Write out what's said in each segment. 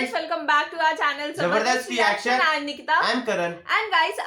friends, welcome back to our channel Zabardast Reaction. I am Nikita. I am Karan. And guys,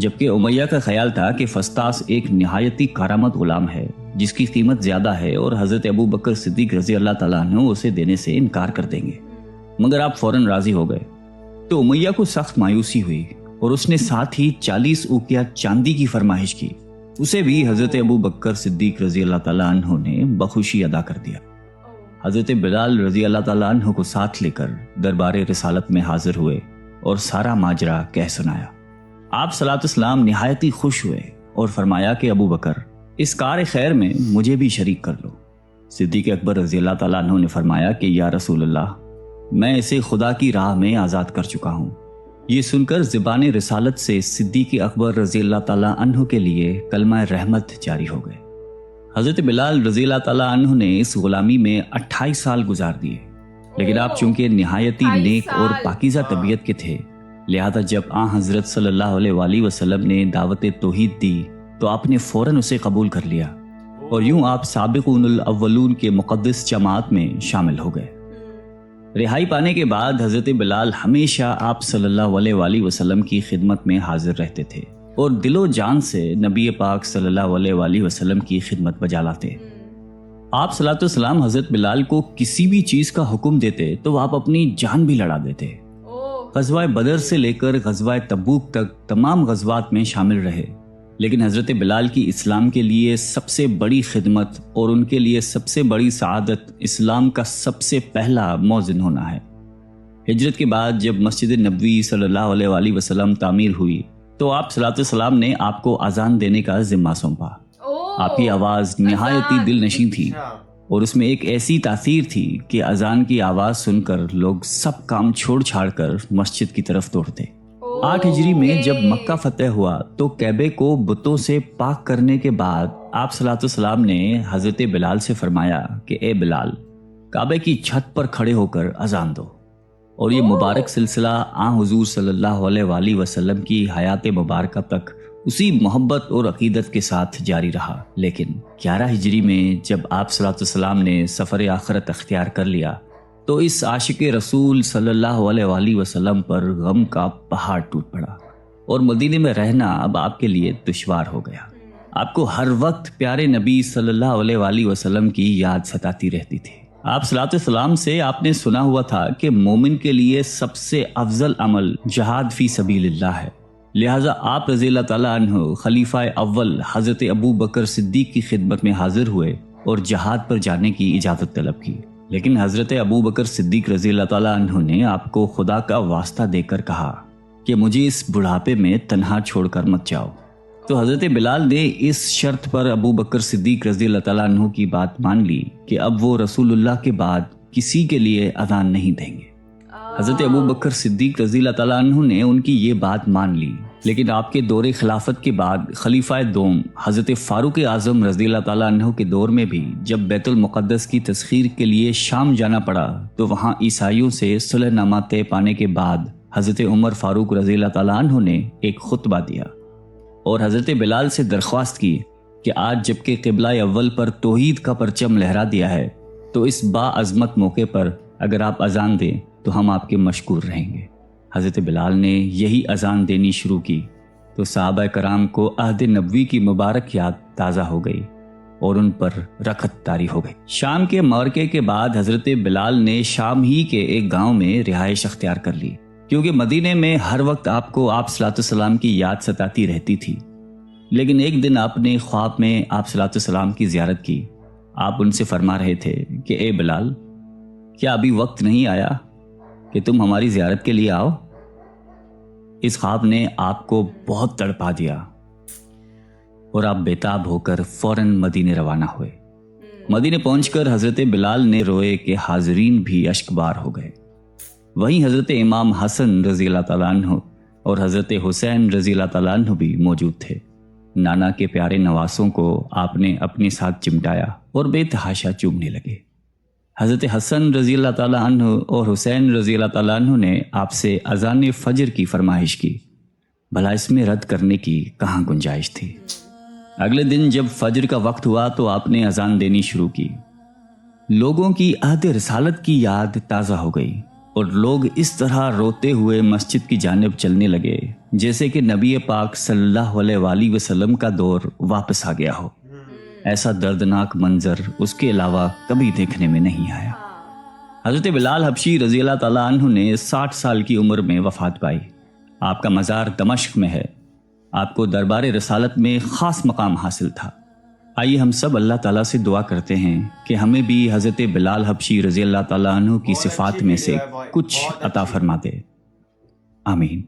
جبکہ امیہ کا خیال تھا کہ فسطاس ایک نہایتی کارآمد غلام ہے جس کی قیمت زیادہ ہے اور حضرت ابو بکر صدیق رضی اللہ تعالیٰ عنہ اسے دینے سے انکار کر دیں گے، مگر آپ فوراً راضی ہو گئے۔ تو امیہ کو سخت مایوسی ہوئی اور اس نے ساتھ ہی 40 اوقیہ چاندی کی فرمائش کی، اسے بھی حضرت ابو بکر صدیق رضی اللہ تعالیٰ عنہ نے بخوشی ادا کر دیا۔ حضرت بلال رضی اللہ تعالیٰ عنہ کو ساتھ لے کر دربار رسالت میں حاضر ہوئے اور سارا ماجرا کہہ سنایا۔ آپ صلی اللہ علیہ وسلم نہایتی خوش ہوئے اور فرمایا کہ ابو بکر، اس کار خیر میں مجھے بھی شریک کر لو۔ صدیق اکبر رضی اللہ تعالیٰ عنہ نے فرمایا کہ یا رسول اللہ، میں اسے خدا کی راہ میں آزاد کر چکا ہوں۔ یہ سن کر زبان رسالت سے صدیق اکبر رضی اللہ تعالیٰ عنہ کے لیے کلمہ رحمت جاری ہو گئے۔ حضرت بلال رضی اللہ تعالیٰ عنہ نے اس غلامی میں 28 سال گزار دیے، لیکن آپ چونکہ نہایتی نیک اور پاکیزہ طبیعت کے تھے، لہذا جب آن حضرت صلی اللہ علیہ وآلہ وسلم نے دعوت توحید دی تو آپ نے فوراً اسے قبول کر لیا، اور یوں آپ سابقون الاولون کے مقدس جماعت میں شامل ہو گئے۔ رہائی پانے کے بعد حضرت بلال ہمیشہ آپ صلی اللہ علیہ وآلہ وسلم کی خدمت میں حاضر رہتے تھے اور دل و جان سے نبی پاک صلی اللہ علیہ وآلہ وسلم کی خدمت بجا لاتے۔ آپ صلی اللہ علیہ وسلم حضرت بلال کو کسی بھی چیز کا حکم دیتے تو آپ اپنی جان بھی لڑا دیتے۔ غزوہ بدر سے لے کر غزوہ تبوک تک تمام غزوات میں شامل رہے، لیکن حضرت بلال کی اسلام کے لیے سب سے بڑی خدمت اور ان کے لیے سب سے بڑی سعادت اسلام کا سب سے پہلا موذن ہونا ہے۔ ہجرت کے بعد جب مسجد نبوی صلی اللہ علیہ وآلہ وسلم تعمیر ہوئی تو آپ صلی اللہ علیہ وسلم نے آپ کو اذان دینے کا ذمہ سونپا۔ آپ کی آواز نہایتی دل نشیں تھی اور اس میں ایک ایسی تاثیر تھی کہ اذان کی آواز سن کر لوگ سب کام چھوڑ چھاڑ کر مسجد کی طرف دوڑتے۔ 8 ہجری میں جب مکہ فتح ہوا تو کعبے کو بتوں سے پاک کرنے کے بعد آپ صلی اللہ علیہ وسلم نے حضرت بلال سے فرمایا کہ اے بلال، کعبے کی چھت پر کھڑے ہو کر اذان دو، اور یہ مبارک سلسلہ آن حضور صلی اللہ علیہ وآلہ وسلم کی حیات مبارکہ تک اسی محبت اور عقیدت کے ساتھ جاری رہا۔ لیکن 11 ہجری میں جب آپ صلی اللہ علیہ وسلم نے سفر آخرت اختیار کر لیا تو اس عاشق رسول صلی اللہ علیہ وآلہ وسلم پر غم کا پہاڑ ٹوٹ پڑا اور مدینے میں رہنا اب آپ کے لیے دشوار ہو گیا۔ آپ کو ہر وقت پیارے نبی صلی اللہ علیہ وآلہ وسلم کی یاد ستاتی رہتی تھی۔ آپ صلی اللہ علیہ وسلم سے آپ نے سنا ہوا تھا کہ مومن کے لیے سب سے افضل عمل جہاد فی سبیل اللہ ہے، لہٰذا آپ رضی اللہ تعالیٰ عنہ خلیفہ اول حضرت ابو بکر صدیق کی خدمت میں حاضر ہوئے اور جہاد پر جانے کی اجازت طلب کی، لیکن حضرت ابو بکر صدیق رضی اللہ تعالیٰ عنہ نے آپ کو خدا کا واسطہ دے کر کہا کہ مجھے اس بڑھاپے میں تنہا چھوڑ کر مت جاؤ۔ تو حضرت بلال نے اس شرط پر ابو بکر صدیق رضی اللہ تعالیٰ عنہ کی بات مان لی کہ اب وہ رسول اللہ کے بعد کسی کے لیے اذان نہیں دیں گے۔ حضرت ابو بکر صدیق رضی اللہ تعالیٰ عنہ نے ان کی یہ بات مان لی، لیکن آپ کے دور خلافت کے بعد خلیفہ دوم حضرت فاروق اعظم رضی اللہ تعالیٰ عنہ کے دور میں بھی جب بیت المقدس کی تسخیر کے لیے شام جانا پڑا تو وہاں عیسائیوں سے صلح نامہ طے پانے کے بعد حضرت عمر فاروق رضی اللہ تعالیٰ عنہ نے ایک خطبہ دیا اور حضرت بلال سے درخواست کی کہ آج جب کہ قبلہ اول پر توحید کا پرچم لہرا دیا ہے تو اس باعظمت موقع پر اگر آپ اذان دیں تو ہم آپ کے مشکور رہیں گے۔ حضرت بلال نے یہی اذان دینی شروع کی تو صحابہ کرام کو عہد نبوی کی مبارک یاد تازہ ہو گئی اور ان پر رخت طاری ہو گئی۔ شام کے معرکے کے بعد حضرت بلال نے شام ہی کے ایک گاؤں میں رہائش اختیار کر لی، کیونکہ مدینے میں ہر وقت آپ کو آپ صلی اللہ علیہ وسلم کی یاد ستاتی رہتی تھی۔ لیکن ایک دن آپ نے خواب میں آپ صلی اللہ علیہ وسلم کی زیارت کی۔ آپ ان سے فرما رہے تھے کہ اے بلال، کیا ابھی وقت نہیں آیا کہ تم ہماری زیارت کے لیے آؤ؟ اس خواب نے آپ کو بہت تڑپا دیا اور آپ بیتاب ہو کر فوراً مدینے روانہ ہوئے۔ مدینے پہنچ کر حضرت بلال نے روئے کہ حاضرین بھی اشکبار ہو گئے۔ وہیں حضرت امام حسن رضی اللہ تعالیٰ عنہ اور حضرت حسین رضی اللہ تعالیٰ عنہ بھی موجود تھے۔ نانا کے پیارے نواسوں کو آپ نے اپنے ساتھ چمٹایا اور بے تحاشا چومنے لگے۔ حضرت حسن رضی اللہ تعالیٰ عنہ اور حسین رضی اللہ تعالیٰ عنہ نے آپ سے اذان فجر کی فرمائش کی، بھلا اس میں رد کرنے کی کہاں گنجائش تھی۔ اگلے دن جب فجر کا وقت ہوا تو آپ نے اذان دینی شروع کی۔ لوگوں کی عہد رسالت کی یاد تازہ ہو گئی اور لوگ اس طرح روتے ہوئے مسجد کی جانب چلنے لگے جیسے کہ نبی پاک صلی اللہ علیہ وسلم کا دور واپس آ گیا ہو. ایسا دردناک منظر اس کے علاوہ کبھی دیکھنے میں نہیں آیا. حضرت بلال حبشی رضی اللہ تعالیٰ عنہ نے 60 سال کی عمر میں وفات پائی. آپ کا مزار دمشق میں ہے. آپ کو دربار رسالت میں خاص مقام حاصل تھا. آئیے ہم سب اللہ تعالیٰ سے دعا کرتے ہیں کہ ہمیں بھی حضرت بلال حبشی رضی اللہ تعالیٰ عنہ کی صفات میں سے کچھ عطا فرما دے. آمین.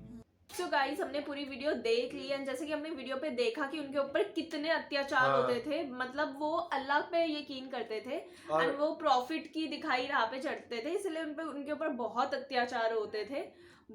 سو گائز ہم نے پوری ویڈیو دیکھ لی ہے. جیسے کہ ہم نے ویڈیو پہ دیکھا کہ ان کے اوپر کتنے اتیاچار ہوتے تھے. مطلب وہ اللہ پہ یقین کرتے تھے اور وہ پروفٹ کی دکھائی راہ پہ چڑھتے تھے, اس لیے ان کے اوپر بہت اتیاچار ہوتے تھے.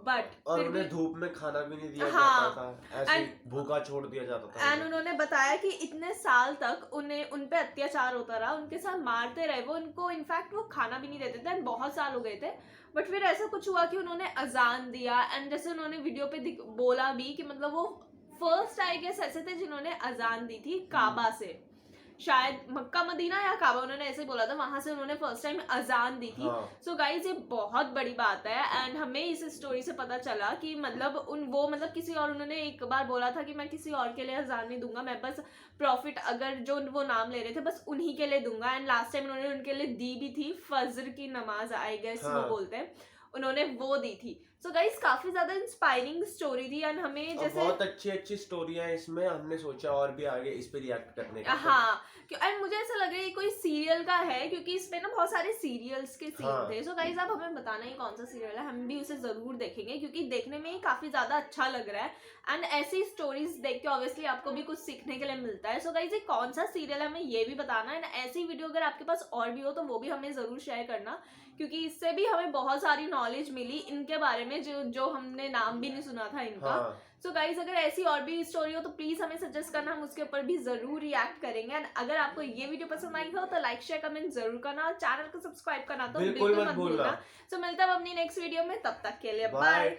بٹ اور انہیں دھوپ میں کھانا بھی نہیں دیا جاتا تھا, ایسے بھوکا چھوڑ دیا جاتا تھا. اینڈ انہوں نے بتایا کہ اتنے سال تک ان پہ اتیاچار ہوتا رہا, ان کے ساتھ مارتے رہے, وہ ان کو انفیکٹ وہ کھانا بھی نہیں دیتے تھے. بہت سال ہو گئے تھے. بٹ پھر ایسا کچھ ہوا کہ انہوں نے اذان دیا, اینڈ جیسے انہوں نے ویڈیو پہ بولا بھی کہ مطلب وہ فرسٹ آئی گیس ایسے تھے جنہوں نے اذان دی تھی کعبہ سے, شاید مکہ مدینہ یا کعبہ, انہوں نے ایسے بولا تھا, وہاں سے انہوں نے فرسٹ ٹائم اذان دی تھی. سو گائز یہ بہت بڑی بات ہے. اینڈ ہمیں اس اسٹوری سے پتا چلا کہ مطلب وہ کسی اور, انہوں نے ایک بار بولا تھا کہ میں کسی اور کے لیے اذان نہیں دوں گا, میں بس پروفٹ اگر جو وہ نام لے رہے تھے بس انہی کے لیے دوں گا. اینڈ لاسٹ ٹائم انہوں نے ان کے لیے دی بھی تھی, فجر کی نماز آئی گیس وہ بولتے ہیں, انہوں نے وہ دی تھی. سو گائز کافی زیادہ انسپائرنگ اسٹوری تھی. اینڈ ہمیں جیسے بہت اچھی اسٹوریاں ہیں اس میں, ہم نے سوچا اور بھی آگے اس پہ ریئیکٹ کرنے کا. ہاں, اینڈ مجھے ایسا لگ رہا ہے یہ کوئی سیریل کا ہے کیونکہ اس پہ نا بہت سارے سیریلس کے سین تھے. سو گائز آپ ہمیں بتانا ہی کون سا سیریل ہے, ہم بھی اسے ضرور دیکھیں گے کیونکہ دیکھنے میں ہی کافی زیادہ اچھا لگ رہا ہے. اینڈ ایسی اسٹوریز دیکھ کے obviously آپ کو بھی کچھ سیکھنے کے لیے ملتا ہے. سو گائز یہ کون سا سیریل ہے ہمیں یہ بھی بتانا. اینڈ ایسی ویڈیو اگر آپ کے پاس اور بھی ہو تو وہ بھی ہمیں ضرور شیئر کرنا, کیونکہ اس سے بھی ہمیں بہت ساری نالج ملی ان کے بارے میں جو ہم نے نام بھی نہیں سنا تھا ان کا. سو گائز اگر ایسی اور بھی اسٹوری ہو تو پلیز ہمیں سجیسٹ کرنا, ہم اس کے اوپر بھی ضرور ریئیکٹ کریں گے. اینڈ اگر آپ کو یہ ویڈیو پسند آئی ہو تو لائک شیئر کمنٹ ضرور کرنا, اور چینل کو سبسکرائب کرنا تو بالکل مت بھولنا. سو ملتا ہے اپنی نیکسٹ ویڈیو میں, تب تک کے لیے بائے.